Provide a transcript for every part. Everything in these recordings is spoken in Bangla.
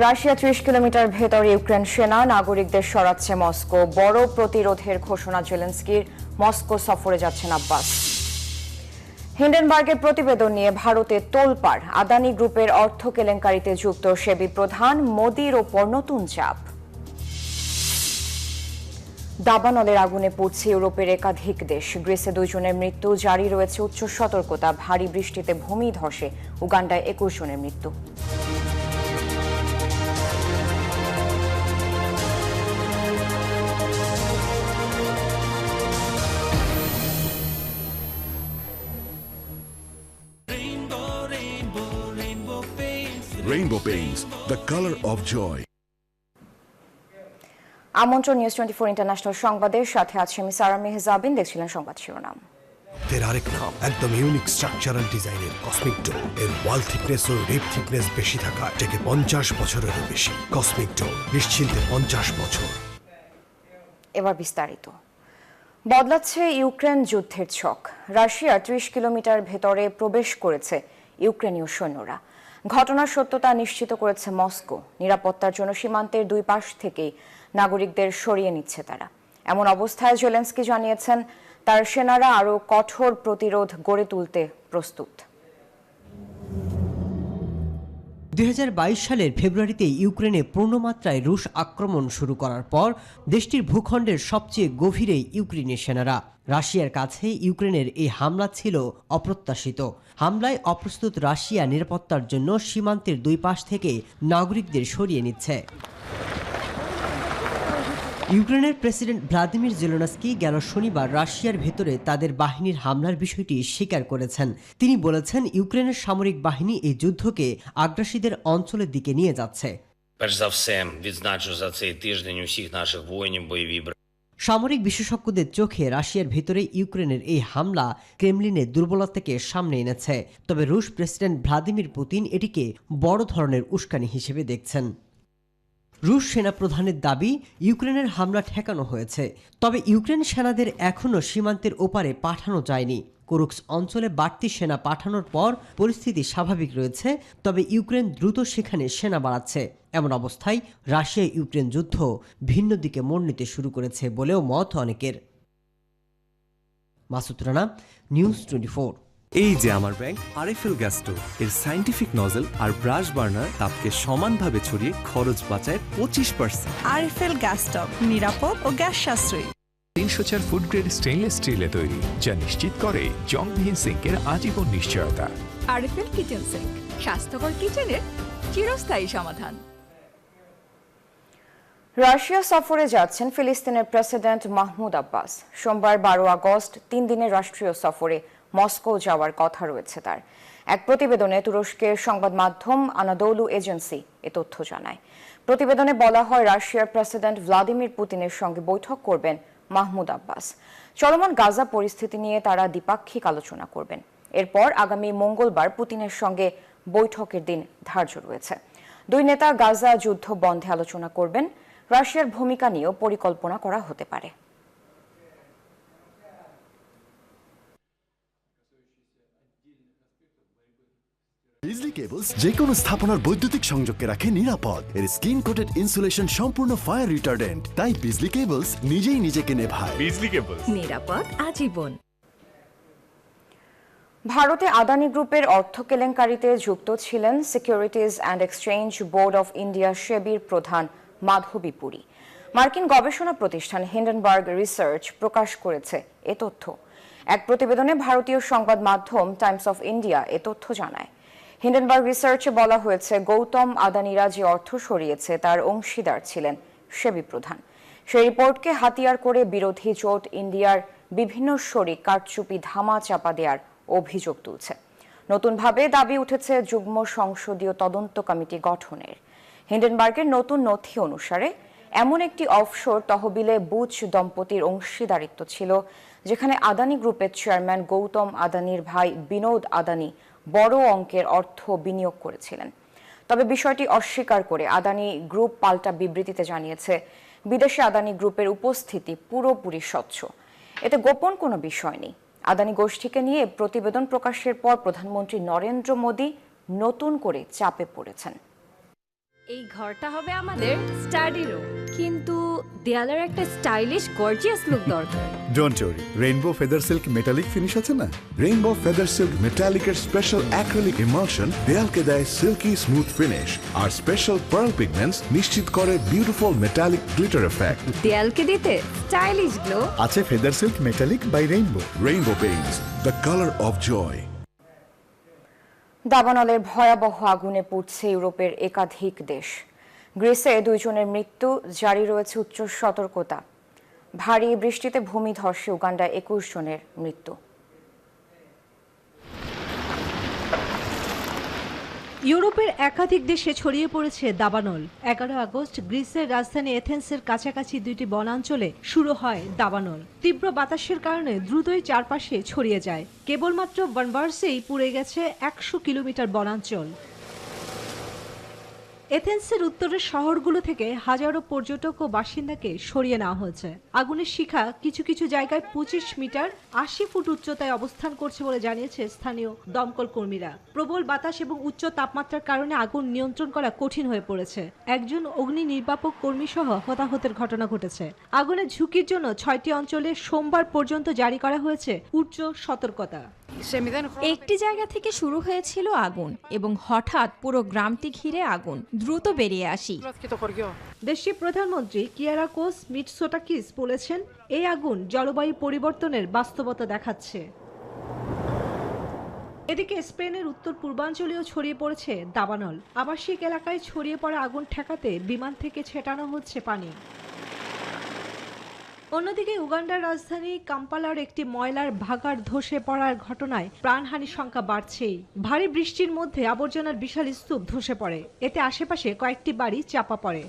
রাশিয়া ৩০ কিলোমিটার ভেতরে ইউক্রেন সেনা নাগরিকদের সরাচ্ছে মস্কো। বড় প্রতিরোধের ঘোষণা জেলেনস্কির। মস্কো সফরে যাচ্ছেন আব্বাস। হিন্ডেনবার্গের প্রতিবেদন নিয়ে ভারতে তোলপাড়। আদানি গ্রুপের অর্থ কেলেঙ্কারিতে যুক্ত সেবি প্রধান। মোদির ওপর নতুন চাপ। দাবানলের আগুনে পুড়ছে ইউরোপের একাধিক দেশ। গ্রিসে 2 জনের মৃত্যু। জারি রয়েছে উচ্চ সতর্কতা। ভারী বৃষ্টিতে ভূমি ধসে উগান্ডায় 21 জনের মৃত্যু। Rainbow Paints, the color of joy. আমন্ত্রণ নিউজ 24 ইন্টারন্যাশনাল সংবাদের সাথে আছে আমি সারা মেহজাবিন। দেখছিলেন সংবাদ শিরোনাম। এর আরেক নাম একদম ইউনিক স্ট্রাকচারাল ডিজাইনের কসমিক ডো। এর ওয়াল থিকনেস ও রিপ থিকনেস বেশি থাকা থেকে 50 বছরেরও বেশি। কসমিক ডো, নিশ্চিন্তে 50 বছর। এবার বিস্তারিত। বদলাচ্ছে ইউক্রেন যুদ্ধের ছক। রাশিয়ার 30 কিলোমিটার ভেতরে প্রবেশ করেছে ইউক্রেনীয় সৈন্যরা। ঘটনার সত্যতা নিশ্চিত করেছে মস্কো। নিরাপত্তার জন্য সীমান্তের 2 পাশ থেকেই নাগরিকদের সরিয়ে নিচ্ছে তারা। এমন অবস্থায় জেলেনস্কি জানিয়েছেন তার সেনারা আরও কঠোর প্রতিরোধ গড়ে তুলতে প্রস্তুত। 2022 সালের ফেব্রুয়ারিতে ইউক্রেনে পূর্ণমাত্রায় রুশ আক্রমণ শুরু করার পর দেশটির ভূখণ্ডের সবচেয়ে গভীরে ইউক্রেনের সেনারা। রাশিয়ার কাছে ইউক্রেনের এই হামলা ছিল অপ্রত্যাশিত। হামলায় অপ্রস্তুত রাশিয়া নিরাপত্তার জন্য সীমান্তের 2 পাশ থেকে নাগরিকদের সরিয়ে নিচ্ছে। ইউক্রেনের প্রেসিডেন্ট ভ্লাদিমির জেলেনস্কি গেল শনিবার রাশিয়ার ভেতরে তাদের বাহিনীর হামলার বিষয়টি স্বীকার করেছেন। তিনি বলেছেন ইউক্রেনের সামরিক বাহিনী এই যুদ্ধকে আগ্রাসীদের অঞ্চলের দিকে নিয়ে যাচ্ছে। সামরিক বিশেষজ্ঞদের চোখে রাশিয়ার ভেতরে ইউক্রেনের এই হামলা ক্রেমলিনের দুর্বলতাকে সামনে এনেছে। তবে রুশ প্রেসিডেন্ট ভ্লাদিমির পুতিন এটিকে বড় ধরনের উস্কানি হিসেবে দেখছেন। রুশ সেনাপ্রধানের দাবি ইউক্রেনের হামলা ঠেকানো হয়েছে, তবে ইউক্রেন সেনাদের এখনও সীমান্তের ওপারে পাঠানো যায়নি। কুরুক্স অঞ্চলে বাড়তি সেনা পাঠানোর পর পরিস্থিতি স্বাভাবিক রয়েছে, তবে ইউক্রেন দ্রুত সেখানে সেনা বাড়াচ্ছে। এমন অবস্থায় রাশিয়া ইউক্রেন যুদ্ধ ভিন্ন দিকে মোড় নিতে শুরু করেছে বলেও মত অনেকের। মাসুদ রানা, নিউজ 24। এই যে আমার ব্যাংক আরএফএল গ্যাস স্টোভ, এর সাইন্টিফিক নজল আর ব্রাশ বার্নার তাপকে সমানভাবে ছড়িয়ে খরচ বাঁচায় 25%। আরএফএল গ্যাস স্টোভ নিরাপদ ও গ্যাস সাশ্রয়ী। 304 ফুড গ্রেড স্টেইনলেস স্টিলে তৈরি, যা নিশ্চিত করে জংবিহীন সিঙ্কের আজীবন নিশ্চয়তা। আরএফএল কিচেন সিঙ্ক, স্বাস্থ্যকর কিচেনের চিরস্থায়ী সমাধান। রাশিয়া সফরে যাচ্ছেন ফিলিস্তিনের প্রেসিডেন্ট মাহমুদ আব্বাস। সোমবার 12 আগস্ট 3 দিনের রাষ্ট্রীয় সফরে মস্কো যাওয়ার কথা রয়েছে তার। এক প্রতিবেদনে তুরস্কের সংবাদ মাধ্যম আনাদোলু এজেন্সি এ তথ্য জানায়। প্রতিবেদনে বলা হয় রাশিয়ার প্রেসিডেন্ট ভ্লাদিমির পুতিনের সঙ্গে বৈঠক করবেন মাহমুদ আব্বাস। চলমান গাজা পরিস্থিতি নিয়ে তারা দ্বিপাক্ষিক আলোচনা করবেন। এরপর আগামী মঙ্গলবার পুতিনের সঙ্গে বৈঠকের দিন ধার্য রয়েছে। 2 নেতা গাজা যুদ্ধ বন্ধে আলোচনা করবেন। রাশিয়ার ভূমিকা নিয়েও পরিকল্পনা করা হতে পারে। বিজলি কেবলস যে কোনো স্থাপনার বৈদ্যুতিক সংযোগকে রাখে নিরাপদ। এর স্কিন কোটেড ইনসুলেশন সম্পূর্ণ ফায়ার রিটার্ডেন্ট, তাই বিজলি কেবলস নিজেই নিজেকে নেভায়। বিজলি কেবল, নিরাপদ আজীবন। ভারতে আদানি গ্রুপের অর্থ কেলেঙ্কারিতে যুক্ত ছিলেন securities and exchange board of India সেবির প্রধান মাধবী পুরী। মার্কিন গবেষণা প্রতিষ্ঠান হিন্ডেনবার্গ রিসার্চ প্রকাশ করেছে এ তথ্য। এক প্রতিবেদনে ভারতীয় সংবাদ মাধ্যম টাইমস অফ ইন্ডিয়া এ তথ্য জানায়। হিন্ডেনবার্গ রিসার্চে বলা হয়েছে গৌতম আদানিরা যে অর্থ সরিয়েছে তার অংশীদার ছিলেন সেবি প্রধান। সেই রিপোর্টকে হাতিয়ার করে বিরোধী জোট ইন্ডিয়ার বিভিন্ন শরিক কারচুপি ধামা চাপা দেওয়ার অভিযোগ তুলছে। নতুনভাবে দাবি উঠেছে যুগ্ম সংসদীয় তদন্ত কমিটি গঠনের। হিন্ডেনবার্গের নতুন নথি অনুসারে এমন একটি অফশোর তহবিলে বুচ দম্পতির অংশীদারিত্ব ছিল, যেখানে আদানি গ্রুপের চেয়ারম্যান গৌতম আদানির ভাই বিনোদ আদানি বড় অঙ্কের অর্থ বিনিয়োগ করেছিলেন। তবে বিষয়টি অস্বীকার করে আদানি গ্রুপ পাল্টা বিবৃতিতে জানিয়েছে বিদেশে আদানি গ্রুপের উপস্থিতি পুরোপুরি স্বচ্ছ, এতে গোপন কোনো বিষয় নেই। আদানি গোষ্ঠীকে নিয়ে প্রতিবেদন প্রকাশের পর প্রধানমন্ত্রী নরেন্দ্র মোদী নতুন করে চাপে পড়েছেন। এই ঘরটা হবে আমাদের স্টাডি রুম, কিন্তু দেয়ালের একটা স্টাইলিশ গর্জিয়াস লুক দরকার। Don't worry, Rainbow feather silk metallic finish আছে না? রেইনবো ফেদার সিল্ক মেটালিকের স্পেশাল অ্যাক্রিলিক ইমালশন দেয়ালকে দেয় সিল্কি স্মুথ ফিনিশ, আর স্পেশাল পার্ল পিগমেন্টস নিশ্চিত করে বিউটিফুল মেটালিক গ্লিটার এফেক্ট। দেয়ালকে দিতে স্টাইলিশ গ্লো। আছে feather silk metallic by Rainbow. Rainbow paints, the colour of joy. দাবানলের ভয়াবহ আগুনে পুড়ছে ইউরোপের একাধিক দেশ। গ্রিসে 2 জনের মৃত্যু, জারি রয়েছে উচ্চ সতর্কতা। ভারী বৃষ্টিতে ভূমিধসে উগান্ডায় 21 জনের মৃত্যু। ইউরোপের একাধিক দেশে ছড়িয়ে পড়েছে দাবানল। 11 আগস্ট গ্রিসের রাজধানী এথেন্সের কাছাকাছি 2টি বনাঞ্চলে শুরু হয় দাবানল। তীব্র বাতাসের কারণে দ্রুতই চারপাশে ছড়িয়ে যায়। কেবলমাত্র বানভার্সেই পুড়ে গেছে 100 কিলোমিটার বনাঞ্চল। এথেন্সের উত্তরের শহরগুলো থেকে হাজারো পর্যটক ও বাসিন্দাকে সরিয়ে নেওয়া হয়েছে। আগুনের শিখা কিছু কিছু জায়গায় 25 মিটার 80 ফুট উচ্চতায় অবস্থান করছে বলে জানিয়েছে স্থানীয় দমকল কর্মীরা। প্রবল বাতাস এবং উচ্চ তাপমাত্রার কারণে আগুন নিয়ন্ত্রণ করা কঠিন হয়ে পড়েছে। একজন অগ্নি নির্বাপক কর্মী সহ হতাহতের ঘটনা ঘটেছে। আগুনের ঝুঁকির জন্য 6টি অঞ্চলে সোমবার পর্যন্ত জারি করা হয়েছে উচ্চ সতর্কতা। একটি জায়গা থেকে শুরু হয়েছিল আগুন এবং হঠাৎ পুরো গ্রামটি ঘিরে আগুন। দ্রুত বেরিয়ে আসি। দেশটির প্রধানমন্ত্রী কিয়ারাকোস মিটসোটাকিস বলেছেন, এই আগুন জলবায়ু পরিবর্তনের বাস্তবতা দেখাচ্ছে। এদিকে স্পেনের উত্তর পূর্বাঞ্চলেও ছড়িয়ে পড়েছে দাবানল। আবাসিক এলাকায় ছড়িয়ে পড়া আগুন ঠেকাতে বিমান থেকে ছেটানো হচ্ছে পানি। অন্যদিকে উগান্ডার রাজধানী কাম্পালার একটি ময়লার ভাগাড় ধসে পড়ার ঘটনায় প্রাণহানির সংখ্যা বাড়ছেই। ভারী বৃষ্টির মধ্যে আবর্জনার বিশাল স্তূপ ধসে পড়ে, এতে আশেপাশে কয়েকটি বাড়ি চাপা পড়ে।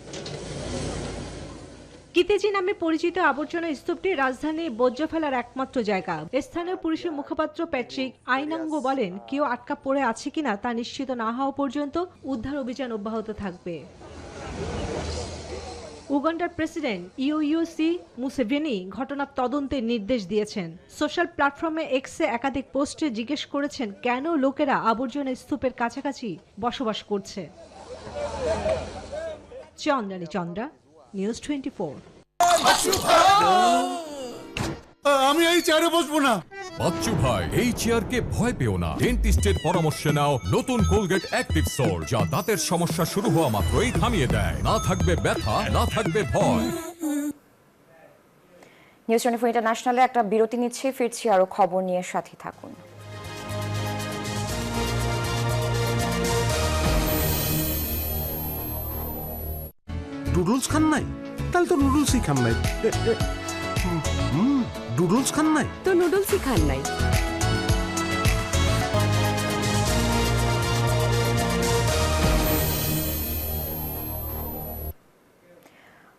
কিতেজি নামে পরিচিত আবর্জনা স্তূপটি রাজধানী বর্জ্য ফেলার একমাত্র জায়গা। স্থানীয় পুলিশের মুখপাত্র প্যাট্রিক আইনাঙ্গো বলেন, কেউ আটকা পড়ে আছে কিনা তা নিশ্চিত না হওয়া পর্যন্ত উদ্ধার অভিযান অব্যাহত থাকবে। উগান্ডার প্রেসিডেন্ট ইউইউসি মুসেভেনি ঘটনার তদন্তের নির্দেশ দিয়েছেন। সোশ্যাল প্ল্যাটফর্মে এক্সে একাধিক পোস্টে জিজ্ঞেস করেছেন কেন লোকেরা আবর্জনা স্তূপের কাছাকাছি বসবাস করছে। চন্দ্রানী চন্দ্রা, নিউজ 24। আমি এই চেয়ারে বসবো না। বাচ্চু ভাই, এই চেয়ারকে ভয় পেও না। ডেন্টিস্টের পরামর্শ নাও নতুন কোলগেট অ্যাক্টিভ সোল, যা দাঁতের সমস্যা শুরু হওয়া মাত্রই থামিয়ে দেয়। না থাকবে ব্যথা, না থাকবে ভয়। নিউজ 24 ইন্টারন্যাশনালে একটা বিরতি নিচ্ছে, ফিরছি আরো খবর নিয়ে, সাথে থাকুন। নুডলস খান নাই? তাহলে তো নুডলসই খান নাই। নুডলস খান নাই তো নুডলসই খান নাই।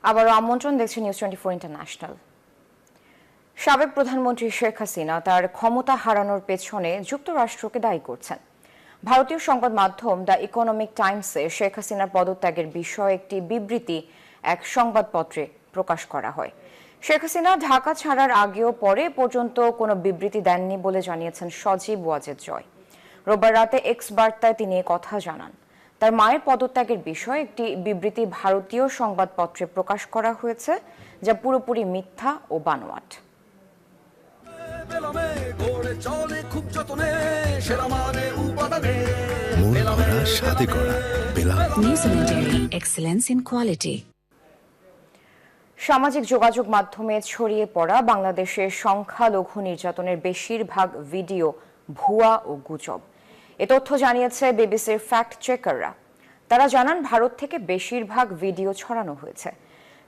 আবারও আমন্ত্রণ, দেখছি নিউজ 24 ইন্টারন্যাশনাল। সাবেক প্রধানমন্ত্রী শেখ হাসিনা তার ক্ষমতা হারানোর পেছনে যুক্তরাষ্ট্রকে দায়ী করছেন। ভারতীয় সংবাদ মাধ্যম দ্য ইকোনমিক টাইমসে শেখ হাসিনার পদত্যাগের বিষয়ে একটি বিবৃতি এক সংবাদপত্রে প্রকাশ করা হয়। শেখ হাসিনা ঢাকা ছাড়ার আগেও পরে পর্যন্ত কোনো বিবৃতি দেননি বলে জানিয়েছেন সজীব ওয়াজেদ জয়। রোববার রাতে এক্স বার্তায় তিনি কথা জানান। তার মায়ের পদত্যাগের বিষয়ে একটি বিবৃতি ভারতীয় সংবাদপত্রে প্রকাশ করা হয়েছে, যা পুরোপুরি মিথ্যা ও বানোয়াট। সামাজিক যোগাযোগ মাধ্যমে ছড়িয়ে পড়া বাংলাদেশের সংখ্যালঘু নির্যাতনের বেশিরভাগ ভিডিও ভুয়া ও গুজব। এ তথ্য জানিয়েছে বিবিসির ফ্যাক্ট চেকাররা। তারা জানান, ভারত থেকে বেশিরভাগ ভিডিও ছড়ানো হয়েছে।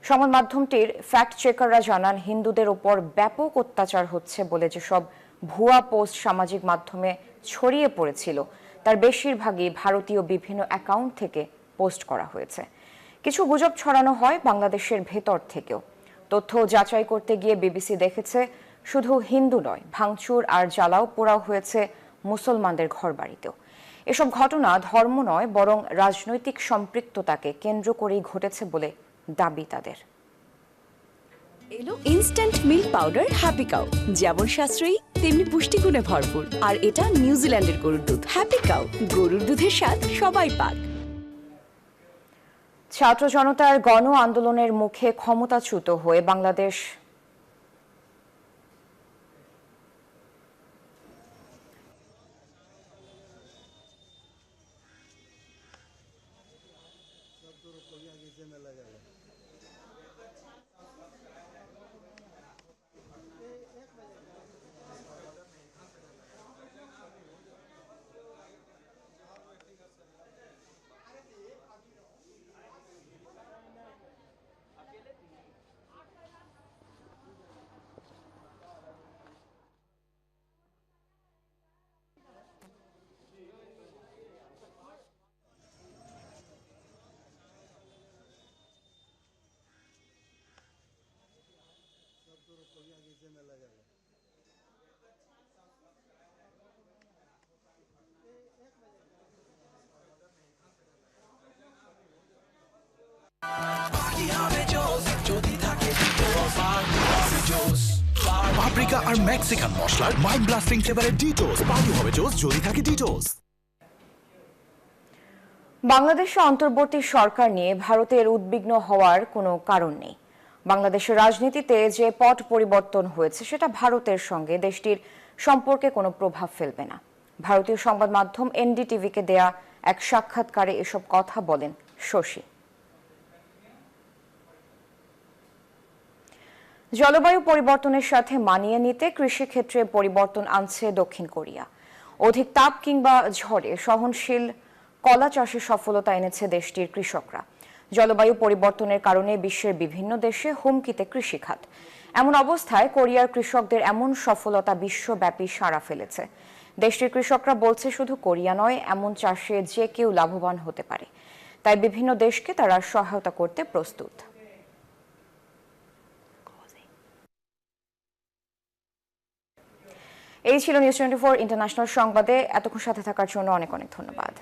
সংবাদ মাধ্যমটির ফ্যাক্ট চেকাররা জানান, হিন্দুদের ওপর ব্যাপক অত্যাচার হচ্ছে বলে যেসব ভুয়া পোস্ট সামাজিক মাধ্যমে ছড়িয়ে পড়েছিল তার বেশিরভাগই ভারতীয় বিভিন্ন অ্যাকাউন্ট থেকে পোস্ট করা হয়েছে। কিছু গুজব ছড়ানো হয় বাংলাদেশের ভেতর থেকেও। তথ্য যাচাই করতে গিয়ে বিবিসি দেখেছে, শুধু হিন্দু নয়, ভাঙচুর আর জ্বালাও পোড়াও হয়েছে মুসলমানদের ঘরবাড়িতেও। এসব ঘটনা ধর্ম নয়, বরং রাজনৈতিক সম্পৃক্ততাকে কেন্দ্র করেই ঘটেছে বলে দাবি তাদের। এলো instant milk powder happy cow, যেমন সাশ্রয়ী তেমনি পুষ্টিগুণে ভরপুর। আর এটা নিউজিল্যান্ডের গরুর দুধ। হ্যাপি কাউ, গরুর দুধের স্বাদ সবাই পাক। ছাত্র জনতার গণ আন্দোলনের মুখে ক্ষমতাচ্যুত হয়ে বাংলাদেশ পাপরিকা আর মেক্সিকান মশলার মাইন্ড ব্লাস্টিং ফ্লেভারের ডিটোস পার্টি হবে জোস যদি থাকে ডিটোস। বাংলাদেশে অন্তর্বর্তী সরকার নিয়ে ভারতের উদ্বিগ্ন হওয়ার কোনো কারণ নেই। বাংলাদেশের রাজনীতিতে যে পট পরিবর্তন হয়েছে সেটা ভারতের সঙ্গে দেশটির সম্পর্কে কোনো প্রভাব ফেলবে না। ভারতীয় সংবাদ মাধ্যম এনডিটিভিকে দেয়া এক সাক্ষাৎকারে এসব কথা বলেন শশী। জলবায়ু পরিবর্তনের সাথে মানিয়ে নিতে কৃষিক্ষেত্রে পরিবর্তন আনছে দক্ষিণ কোরিয়া। অধিক তাপ কিংবা ঝড়ে সহনশীল কলা চাষে সফলতা এনেছে দেশটির কৃষকরা। জলবায়ু পরিবর্তনের কারণে বিশ্বের বিভিন্ন দেশে হুমকিতে কৃষিখাত। এমন অবস্থায় কোরিয়ার কৃষকদের এমন সফলতা বিশ্বব্যাপী সাড়া ফেলেছে। দেশটির কৃষকরা বলছে শুধু কোরিয়া নয়, এমন চাষে যে কেউ লাভবান হতে পারে। তাই বিভিন্ন দেশকে তারা সহায়তা করতে প্রস্তুত। এই ছিল নিউজ 24 ইন্টারন্যাশনাল সংবাদে। এতক্ষণ সাথে থাকার জন্য অনেক অনেক ধন্যবাদ।